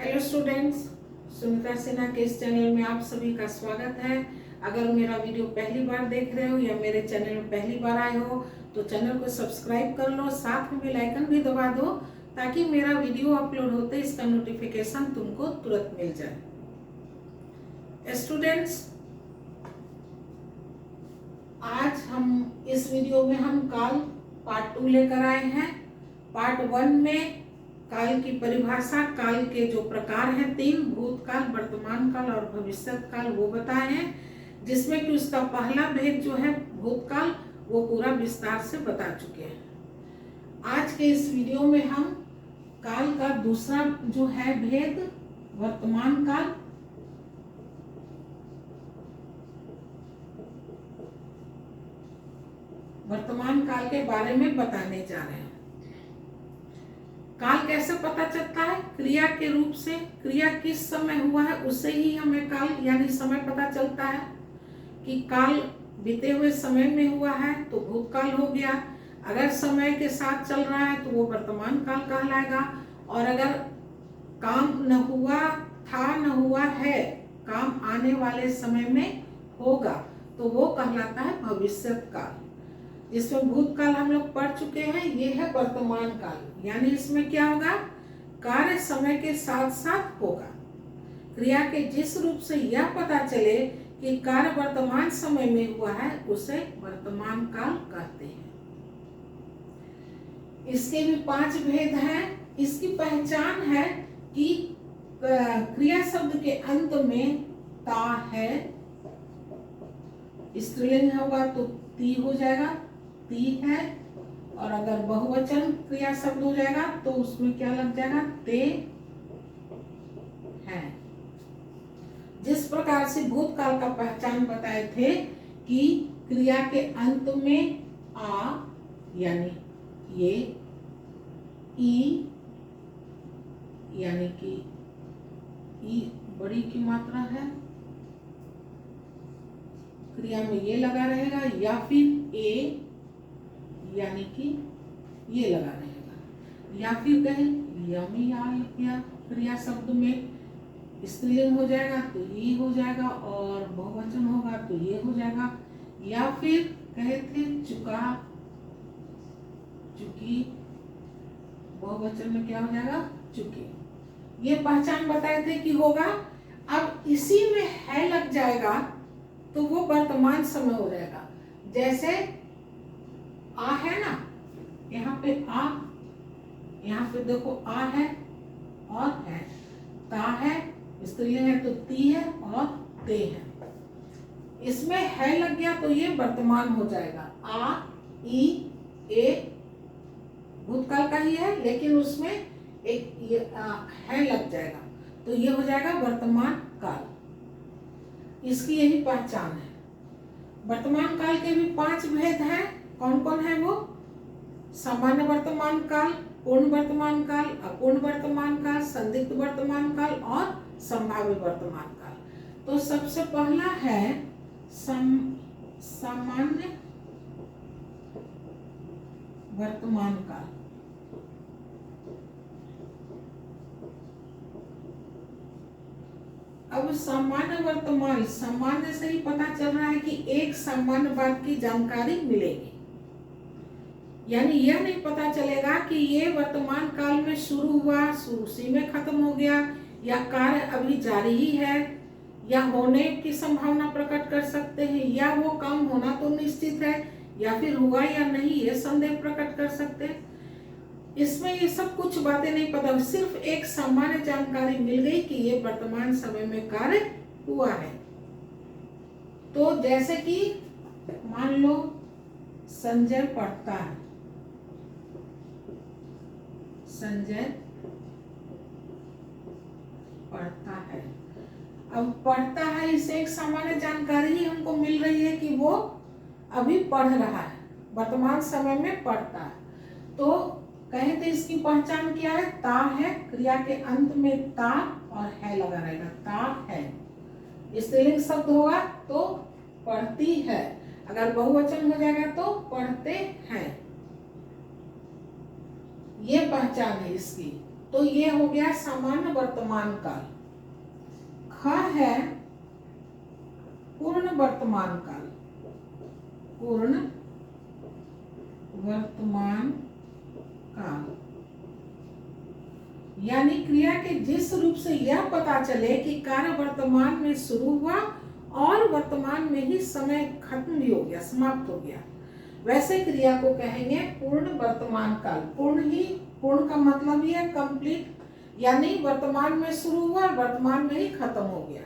Hello students, Sunita Sinha के इस channel में आप सभी का स्वागत है। अगर मेरा वीडियो पहली बार देख रहे हो या मेरे चैनल में पहली बार आए हो तो चैनल को सब्सक्राइब कर लो, साथ में बेल आइकन भी दबा दो ताकि मेरा वीडियो अपलोड होते इसका नोटिफिकेशन तुमको तुरंत मिल जाए। स्टूडेंट्स, आज हम इस वीडियो में हम काल पार्ट 2 लेकर आए हैं। पार्ट 1 में काल की परिभाषा, काल के जो प्रकार हैं 3, भूतकाल, वर्तमान काल और भविष्यत काल, वो बताए हैं, जिसमें कि उसका पहला भेद जो है भूतकाल वो पूरा विस्तार से बता चुके हैं। आज के इस वीडियो में हम काल का दूसरा जो है भेद वर्तमान काल, वर्तमान काल के बारे में बताने जा रहे हैं। काल कैसे पता चलता है? क्रिया के रूप से। क्रिया किस समय हुआ है उससे ही हमें काल यानी समय पता चलता है कि काल बीते हुए समय में हुआ है तो भूतकाल हो गया। अगर समय के साथ चल रहा है तो वो वर्तमान काल कहलाएगा, और अगर काम न हुआ था न हुआ है, काम आने वाले समय में होगा तो वो कहलाता है भविष्यत काल। जिसमें भूतकाल हम लोग पढ़ चुके हैं, ये है वर्तमान काल। यानी इसमें क्या होगा? कार्य समय के साथ साथ होगा। क्रिया के जिस रूप से यह पता चले कि कार्य वर्तमान समय में हुआ है उसे वर्तमान काल कहते हैं। इसके भी 5 भेद हैं। इसकी पहचान है कि क्रिया शब्द के अंत में ता है, स्त्रीलिंग होगा तो ती हो जाएगा, ती है, और अगर बहुवचन क्रिया शब्द हो जाएगा तो उसमें क्या लग जाएगा? ते है। जिस प्रकार से भूतकाल का पहचान बताए थे कि क्रिया के अंत में आ यानी ये, ई यानी कि ई बड़ी की मात्रा है, क्रिया में ये लगा रहेगा, या फिर ए यानी कि ये लगा रहेगा, या फिर कहें यमी या क्रिया शब्द में स्त्रीलिंग हो जाएगा तो ये हो जाएगा, और बहुवचन होगा तो ये हो जाएगा, या फिर कहे थे चुका, चुकी, बहुवचन में क्या हो जाएगा? चुके। ये पहचान बताए थे कि होगा। अब इसी में है लग जाएगा तो वो वर्तमान समय हो जाएगा। जैसे आ है ना, यहाँ पे आ, यहाँ पे देखो आ है और है, ता है, स्त्रीलिंग है तो ती है और ते है। इसमें है लग गया तो ये वर्तमान हो जाएगा। आ, ई, ए भूतकाल का ही है, लेकिन उसमें एक ये है लग जाएगा तो ये हो जाएगा वर्तमान काल। इसकी यही पहचान है। वर्तमान काल के भी 5 भेद हैं। कौन कौन है वो? सामान्य वर्तमान काल, पूर्ण वर्तमान काल, अपूर्ण वर्तमान काल, संदिग्ध वर्तमान काल और संभाव्य वर्तमान काल। तो सबसे पहला है सामान्य वर्तमान काल। अब सामान्य वर्तमान, सामान्य से ही पता चल रहा है कि एक सामान्य बात की जानकारी मिलेगी, यानी यह नहीं पता चलेगा कि ये वर्तमान काल में शुरू हुआ, उसी में खत्म हो गया, या कार्य अभी जारी ही है, या होने की संभावना प्रकट कर सकते हैं, या वो काम होना तो निश्चित है, या फिर हुआ या नहीं ये संदेह प्रकट कर सकते हैं। इसमें ये सब कुछ बातें नहीं पता, सिर्फ एक सामान्य जानकारी मिल गई कि ये वर्तमान समय में कार्य हुआ है। तो जैसे कि मान लो संजय पढ़ता है, संजय पढ़ता है। अब पढ़ता है, इससे एक सामान्य जानकारी ही हमको मिल रही है कि वो अभी पढ़ रहा है, वर्तमान समय में पढ़ता है। तो कहें तो इसकी पहचान क्या है? ता है, क्रिया के अंत में ता और है लगा रहेगा, ता है। स्त्रीलिंग शब्द होगा तो पढ़ती है, अगर बहुवचन हो जाएगा तो पढ़ते हैं। ये पहचान है इसकी। तो ये हो गया सामान्य वर्तमान काल। ख है पूर्ण वर्तमान काल। पूर्ण वर्तमान काल यानी क्रिया के जिस रूप से यह पता चले कि कार्य वर्तमान में शुरू हुआ और वर्तमान में ही समय खत्म भी हो गया, समाप्त हो गया, वैसे क्रिया को कहेंगे पूर्ण वर्तमान काल। पूर्ण का मतलब ही है कंप्लीट, यानी वर्तमान में शुरू हुआ और वर्तमान में ही खत्म हो गया।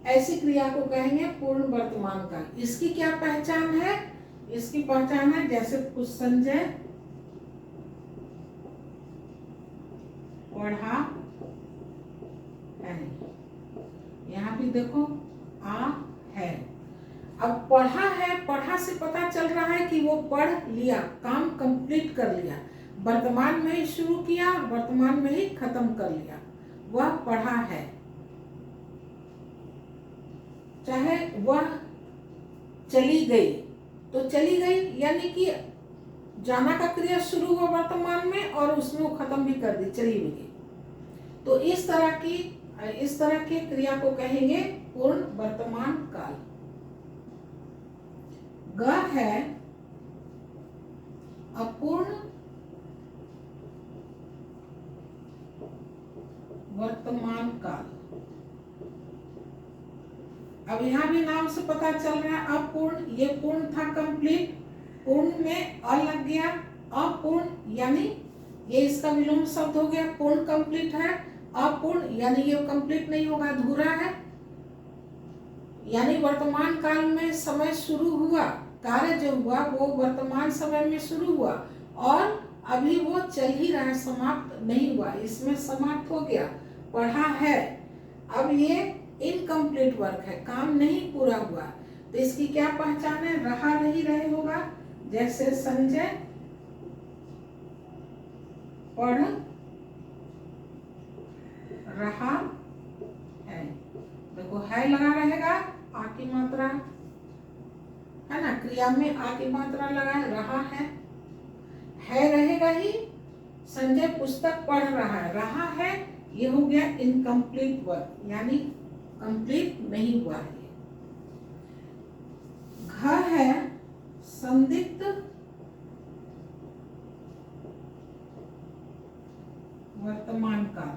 ऐसी क्रिया को कहेंगे पूर्ण वर्तमान काल। इसकी क्या पहचान है? इसकी पहचान है जैसे कुछ संजय पढ़ा है, यहाँ भी देखो आ है। अब पढ़ा है, पढ़ा से पता चल रहा है कि वो पढ़ लिया, काम कंप्लीट कर लिया, वर्तमान में ही शुरू किया, वर्तमान में ही खत्म कर लिया, वह पढ़ा है। चाहे वह चली गई, तो चली गई यानी कि जाना का क्रिया शुरू हुआ वर्तमान में और उसमें वो खत्म भी कर दी, चली भी गई। तो इस तरह की क्रिया को कहेंगे पूर्ण वर्तमान काल। ग है अपूर्ण वर्तमान काल। अब यहाँ भी नाम से पता चल रहा है अपूर्ण, ये पूर्ण था कंप्लीट, पूर्ण में अ लग गया, अपूर्ण यानी ये इसका विलोम शब्द हो गया, पूर्ण कंप्लीट है, अपूर्ण यानी ये कंप्लीट नहीं होगा, अधूरा है। यानी वर्तमान काल में समय शुरू हुआ, कार्य जो हुआ वो वर्तमान समय में शुरू हुआ और अभी वो चल ही रहा है, समाप्त नहीं हुआ, इसमें समाप्त हो गया, पढ़ा है। अब ये इनकम्प्लीट वर्क है, काम नहीं पूरा हुआ, तो इसकी क्या पहचान है? रहा नहीं रहे होगा, जैसे संजय पढ़ रहा है। देखो है लगा रहेगा, आ की मात्रा है ना, क्रिया में आ की मात्रा लगा रहा है रहेगा ही। संजय पुस्तक पढ़ रहा है, ये हो गया इनकम्प्लीट वर्क, यानी कंप्लीट नहीं हुआ है। घ है संदिग्ध वर्तमान काल।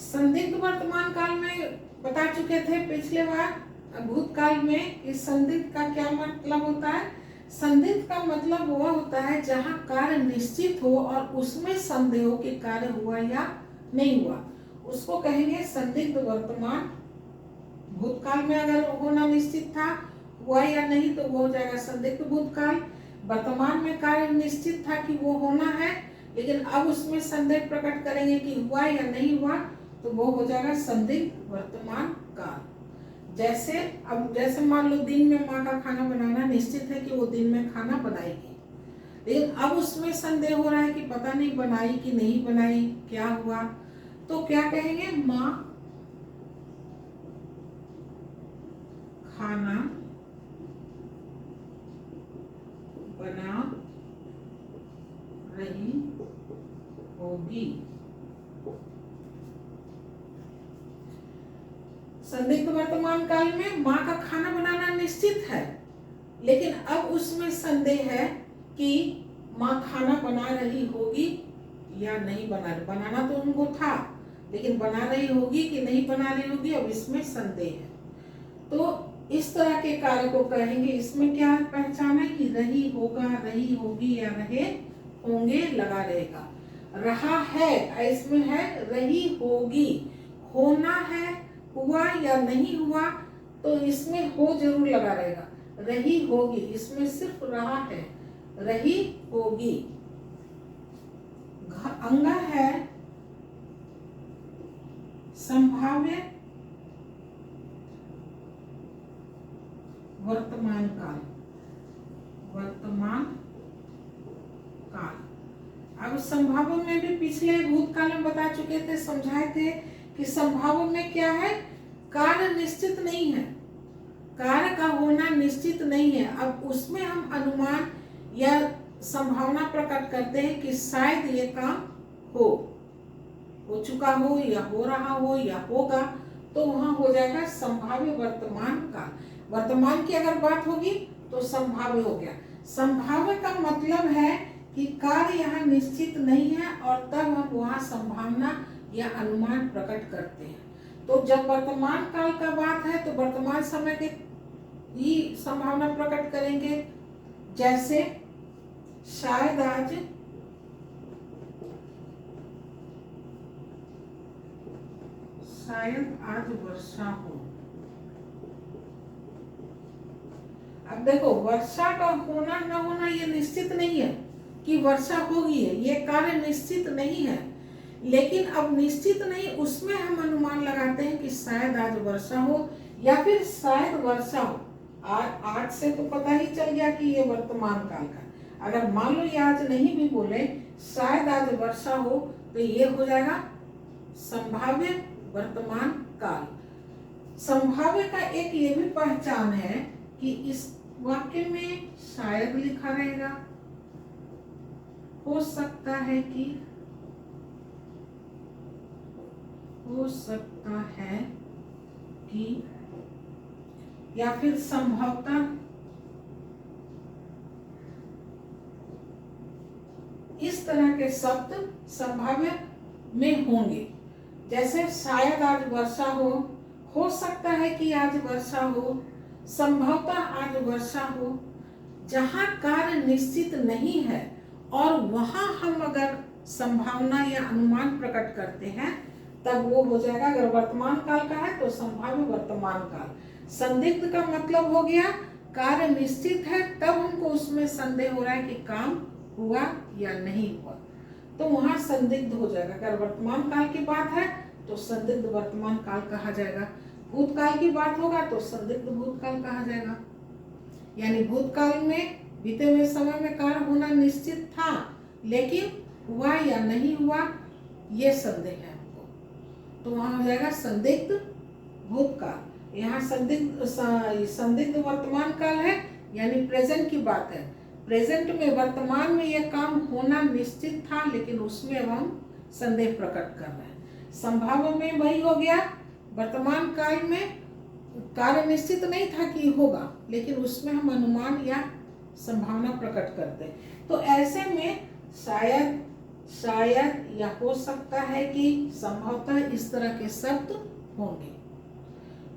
संदिग्ध वर्तमान काल में बता चुके थे पिछले बार भूतकाल में, इस संदिग्ध का क्या मतलब होता है? संदिग्ध का मतलब वह होता है जहां कार्य निश्चित हो और उसमें संदेह हो कि कार्य हुआ या नहीं हुआ, उसको कहेंगे संदिग्ध वर्तमान। भूतकाल में अगर होना निश्चित था, हुआ या नहीं, तो वो हो जाएगा संदिग्ध भूतकाल। वर्तमान में कार्य निश्चित था कि वो होना है, लेकिन अब उसमें संदेह प्रकट करेंगे कि हुआ या नहीं हुआ, तो वो हो जाएगा संदिग्ध वर्तमान काल। जैसे मान लो दिन में माँ का खाना बनाना निश्चित है कि वो दिन में खाना बनाएगी, लेकिन अब उसमें संदेह हो रहा है कि पता नहीं बनाई कि नहीं बनाई, क्या हुआ, तो क्या कहेंगे? माँ खाना बना रही होगी। संदिग्ध वर्तमान काल में माँ का खाना बनाना निश्चित है, लेकिन अब उसमें संदेह है कि माँ खाना बना रही होगी या नहीं बनाना तो उनको था, लेकिन बना रही होगी कि नहीं बना रही होगी, अब इसमें संदेह है। तो इस तरह के कार्य को कहेंगे, इसमें क्या पहचान है कि रही होगा, रही होगी या रहे होंगे लगा रहेगा। रहा है, इसमें है रही होगी, होना है, हुआ या नहीं हुआ, तो इसमें हो जरूर लगा रहेगा। रही होगी, इसमें सिर्फ रहा है, रही होगी। अंगा है संभाव्य वर्तमान काल। वर्तमान काल, अब संभाव्य में भी पिछले भूतकाल में बता चुके थे, समझाए थे कि संभाव्य में क्या है? कार्य निश्चित नहीं है, कार्य का होना निश्चित नहीं है। अब उसमें हम अनुमान या संभावना प्रकट करते हैं कि शायद ये काम हो चुका हो या हो रहा हो या होगा, तो वहां हो जाएगा संभाव्य वर्तमान काल। वर्तमान की अगर बात होगी तो संभाव्य हो गया। संभाव्य का मतलब है कि कार्य यहाँ निश्चित नहीं है और तब हम वहाँ संभावना या अनुमान प्रकट करते हैं। तो जब वर्तमान काल का बात है तो वर्तमान समय के ही संभावना प्रकट करेंगे, जैसे शायद आज वर्षा हो। अब देखो, वर्षा का होना न होना ये निश्चित नहीं है कि वर्षा होगी, है ये कार्य निश्चित नहीं है, लेकिन अब निश्चित नहीं उसमें हम अनुमान लगाते हैं कि शायद आज वर्षा हो या फिर शायद वर्षा हो। आज से तो पता ही चल गया कि ये वर्तमान काल का। अगर मान लो ये आज नहीं भी बोले शायद आज वर्षा हो, तो ये हो जाएगा संभाव्य वर्तमान काल। संभाव्य का एक ये भी पहचान है कि इस वाक्य में शायद लिखा रहेगा, हो सकता है कि या फिर संभवतः इस तरह के शब्द संभाव्य में होंगे। जैसे शायद आज वर्षा हो सकता है कि आज वर्षा हो, संभवतः आज वर्षा हो। जहाँ कार्य निश्चित नहीं है और वहाँ हम अगर संभावना या अनुमान प्रकट करते हैं तब वो हो जाएगा, अगर वर्तमान काल का है तो संभाव्य वर्तमान काल। संदिग्ध का मतलब हो गया कार्य निश्चित है तब हमको उसमें संदेह हो रहा है कि काम हुआ या नहीं हुआ, तो वहां संदिग्ध हो जाएगा। अगर वर्तमान काल की बात है तो संदिग्ध वर्तमान काल कहा जाएगा। भूतकाल की बात होगा तो संदिग्ध भूतकाल कहा जाएगा। यानी भूतकाल में बीते हुए समय में कार्य होना निश्चित था, लेकिन हुआ या नहीं हुआ ये संदेह है हमको, तो वहां हो जाएगा संदिग्ध भूतकाल। यहाँ संदिग्ध वर्तमान काल है, यानी प्रेजेंट की बात है। प्रेजेंट में वर्तमान में यह काम होना निश्चित था, लेकिन उसमें अब हम संदेह प्रकट कर रहे हैं। संभाव्य में वही हो गया, वर्तमान काल में कार्य निश्चित नहीं था कि होगा, लेकिन उसमें हम अनुमान या संभावना प्रकट करते हैं। तो ऐसे में शायद या हो सकता है कि संभवतः इस तरह के शब्द होंगे।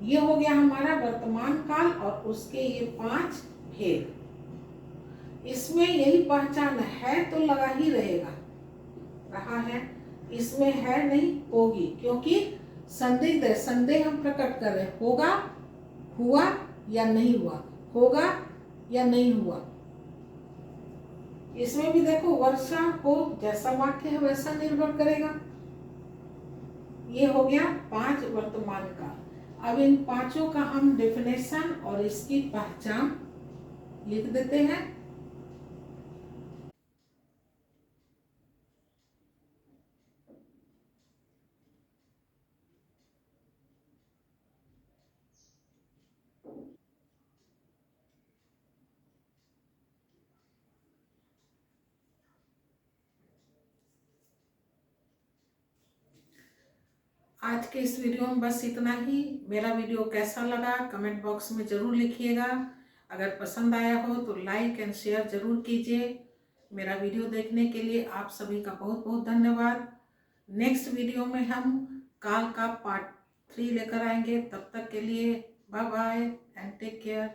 ये हो गया हमारा वर्तमान काल और उसके ये 5 भेद। इसमें यही पहचान है तो लगा ही रहा है, इसमें है नहीं होगी, क्योंकि संदिग्ध है, संदेह हम प्रकट कर रहे हैं, होगा, हुआ या नहीं हुआ, होगा या नहीं हुआ। इसमें भी देखो वर्षा हो जैसा वाक्य है वैसा निर्भर करेगा। ये हो गया 5 वर्तमान काल। अब इन 5 का हम डेफिनेशन और इसकी पहचान लिख देते हैं। आज के इस वीडियो में बस इतना ही। मेरा वीडियो कैसा लगा कमेंट बॉक्स में ज़रूर लिखिएगा। अगर पसंद आया हो तो लाइक एंड शेयर ज़रूर कीजिए। मेरा वीडियो देखने के लिए आप सभी का बहुत बहुत धन्यवाद। नेक्स्ट वीडियो में हम काल का पार्ट 3 लेकर आएंगे। तब तक के लिए bye bye and take care.